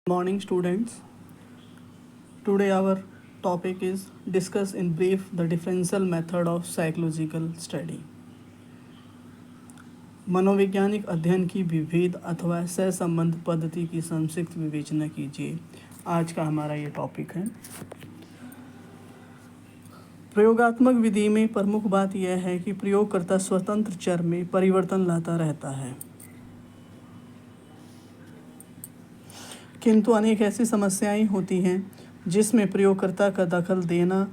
Morning, students. Today, our topic is discuss in brief the differential method of psychological study. मनोवैज्ञानिक अध्ययन की विभेद अथवा सहसंबंध पद्धति की संक्षिप्त विवेचना कीजिए। आज का हमारा ये टॉपिक है। प्रयोगात्मक विधि में प्रमुख बात यह है कि प्रयोगकर्ता स्वतंत्र चर में परिवर्तन लाता रहता है, किंतु अनेक ऐसी समस्याएं होती हैं जिसमें प्रयोगकर्ता का दखल देना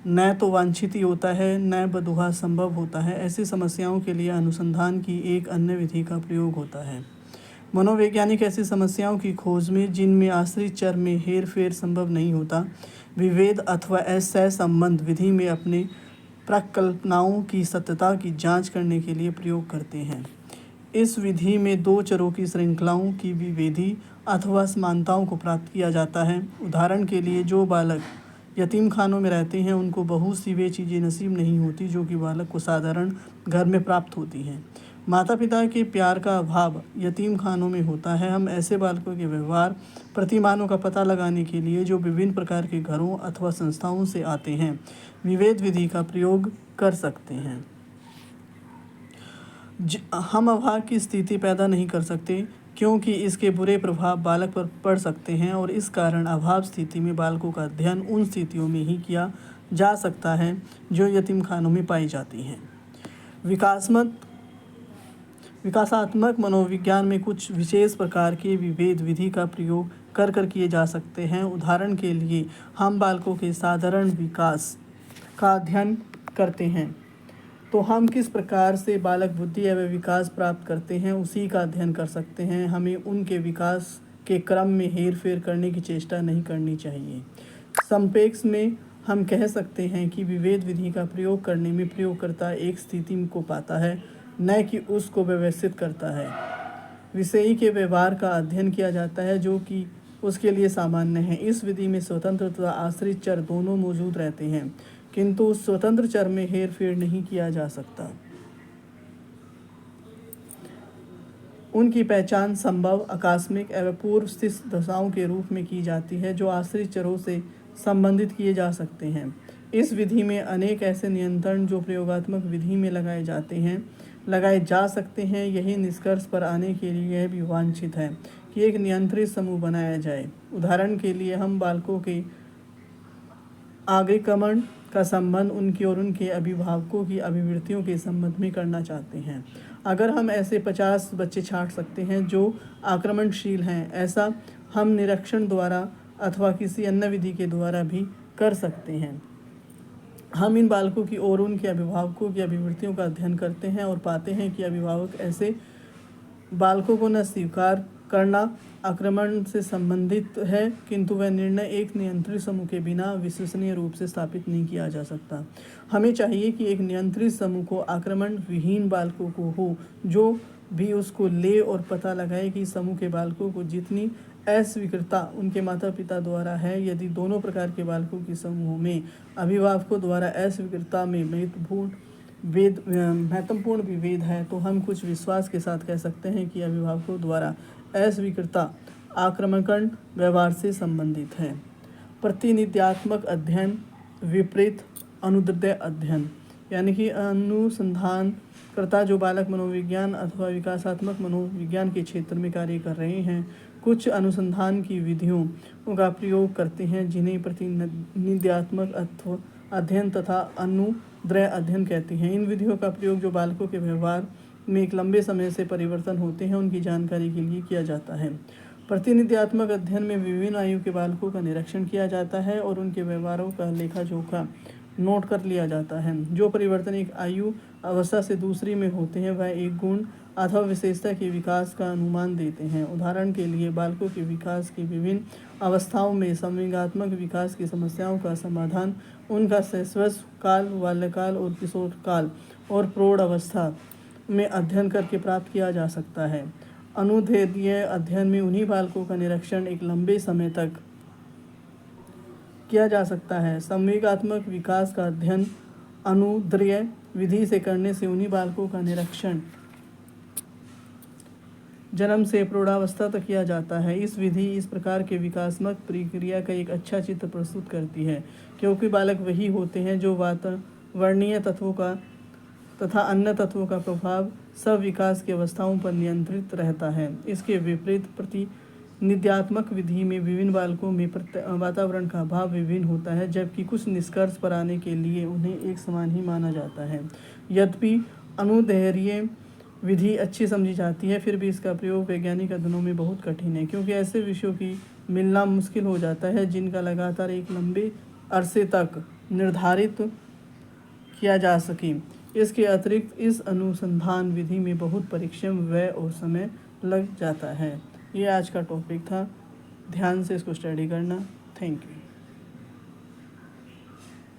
न तो वांछित ही होता है न बदुहा संभव होता है। ऐसी समस्याओं के लिए अनुसंधान की एक अन्य विधि का प्रयोग होता है। मनोवैज्ञानिक ऐसी समस्याओं की खोज में जिनमें आश्रित चर में हेर फेर संभव नहीं होता, विभेद अथवा सहसंबंध विधि में अपने प्रकल्पनाओं की सत्यता की जांच करने के लिए प्रयोग करते हैं। इस विधि में दो चरों की श्रृंखलाओं की विभेदी अथवा समानताओं को प्राप्त किया जाता है। उदाहरण के लिए, जो बालक यतीम खानों में रहते हैं उनको बहुत सी वे चीज़ें नसीब नहीं होती जो कि बालक को साधारण घर में प्राप्त होती हैं। माता पिता के प्यार का अभाव यतीम खानों में होता है। हम ऐसे बालकों के व्यवहार प्रतिमानों का पता लगाने के लिए जो विभिन्न प्रकार के घरों अथवा संस्थाओं से आते हैं, विभेद विधि का प्रयोग कर सकते हैं। हम अभाव की स्थिति पैदा नहीं कर सकते क्योंकि इसके बुरे प्रभाव बालक पर पड़ सकते हैं और इस कारण अभाव स्थिति में बालकों का अध्ययन उन स्थितियों में ही किया जा सकता है जो यतीम खानों में पाई जाती हैं। विकासात्मक मनोविज्ञान में कुछ विशेष प्रकार के विभेद विधि का प्रयोग कर किए जा सकते हैं। उदाहरण के लिए, हम बालकों के साधारण विकास का अध्ययन करते हैं तो हम किस प्रकार से बालक बुद्धि एवं विकास प्राप्त करते हैं उसी का अध्ययन कर सकते हैं। हमें उनके विकास के क्रम में हेर फेर करने की चेष्टा नहीं करनी चाहिए। संक्षेप में हम कह सकते हैं कि विभेद विधि का प्रयोग करने में प्रयोगकर्ता एक स्थिति को पाता है, न कि उसको व्यवस्थित करता है। विषयी के व्यवहार का अध्ययन किया जाता है जो कि उसके लिए सामान्य है। इस विधि में स्वतंत्र तथा आश्रित चर दोनों मौजूद रहते हैं, किंतु उस स्वतंत्र चर में हेर फेर नहीं किया जा सकता। उनकी पहचान संभव, आकस्मिक एवं पूर्व स्थित दशाओं के रूप में की जाती है जो आश्रित चरों से संबंधित किए जा सकते हैं। इस विधि में अनेक ऐसे नियंत्रण जो प्रयोगात्मक विधि में लगाए जा सकते हैं। यही निष्कर्ष पर आने के लिए यह भी वांछित है कि एक नियंत्रित समूह बनाया जाए। उदाहरण के लिए, हम बालकों के आगमन का संबंध उनकी और उनके अभिभावकों की अभिवृत्तियों के संबंध में करना चाहते हैं। अगर हम ऐसे 50 बच्चे छांट सकते हैं जो आक्रमणशील हैं, ऐसा हम निरीक्षण द्वारा अथवा किसी अन्य विधि के द्वारा भी कर सकते हैं। हम इन बालकों की और उनके अभिभावकों की अभिवृत्तियों का अध्ययन करते हैं और पाते हैं कि अभिभावक ऐसे बालकों को न स्वीकार करना आक्रमण से संबंधित है, किंतु वह निर्णय एक नियंत्रित समूह के बिना विश्वसनीय रूप से स्थापित नहीं किया जा सकता। हमें चाहिए कि एक नियंत्रित समूह को आक्रमण विहीन बालकों को हो, जो भी उसको ले और पता लगाए कि समूह के बालकों को जितनी अस्वीकृतता उनके माता पिता द्वारा है, यदि दोनों प्रकार के बालकों के समूह में अभिभावकों द्वारा अस्वीकृतता में महत्वपूर्ण विभेद है, तो हम कुछ विश्वास के साथ कह सकते हैं कि अभिभावकों द्वारा अस्वीकृतता आक्रमण व्यवहार से संबंधित है। प्रतिनिध्यात्मक अध्ययन विपरीत अनुदैर्ध्य अध्ययन, यानी कि अनुसंधानकर्ता जो बालक मनोविज्ञान अथवा विकासात्मक मनोविज्ञान के क्षेत्र में कार्य कर रहे हैं, कुछ अनुसंधान की विधियों का प्रयोग करते हैं जिन्हें प्रतिनिध्यात्मक अध्ययन तथा अनुदैर्ध्य अध्ययन कहते हैं। इन विधियों का प्रयोग जो बालकों के व्यवहार में एक लंबे समय से परिवर्तन होते हैं उनकी जानकारी के लिए किया जाता है। प्रतिनिध्यात्मक अध्ययन में विभिन्न आयु के बालकों का निरीक्षण किया जाता है और उनके व्यवहारों का लेखा जोखा नोट कर लिया जाता है। जो परिवर्तन एक आयु अवस्था से दूसरी में होते हैं वह एक गुण अथवा विशेषता के विकास का अनुमान देते हैं। उदाहरण के लिए, बालकों के विकास की विभिन्न अवस्थाओं में संवेगात्मक विकास की समस्याओं का समाधान उनका शैशव काल, बाल्यकाल और किशोर काल और प्रौढ़ अवस्था में अध्ययन करके प्राप्त किया जा सकता है। अनुदैर्ध्य अध्ययन में उन्हीं बालकों का निरीक्षण एक लंबे समय तक किया जा सकता है। संवेगात्मक विकास का अध्ययन अनुदैर्ध्य विधि से करने से उन्हीं बालकों का निरीक्षण जन्म से प्रौढ़ावस्था तक किया जाता है। इस विधि इस प्रकार के विकासात्मक प्रक्रिया का एक अच्छा चित्र प्रस्तुत करती है, क्योंकि बालक वही होते हैं जो वातावरणीय तत्वों का तथा अन्य तत्वों का प्रभाव सब विकास की अवस्थाओं पर नियंत्रित रहता है। इसके विपरीत प्रतिनिध्यात्मक विधि में विभिन्न बालकों में वातावरण का अभाव विभिन्न होता है, जबकि कुछ निष्कर्ष पर आने के लिए उन्हें एक समान ही माना जाता है। यद्यपि अनुदैर्घ्य विधि अच्छी समझी जाती है, फिर भी इसका प्रयोग वैज्ञानिक अध्ययनों में बहुत कठिन है, क्योंकि ऐसे विषयों की मिलना मुश्किल हो जाता है जिनका लगातार एक लंबे अरसे तक निर्धारित किया जा सके। इसके अतिरिक्त इस अनुसंधान विधि में बहुत परिश्रम, व्यय और समय लग जाता है। ये आज का टॉपिक था। ध्यान से इसको स्टडी करना। Thank you.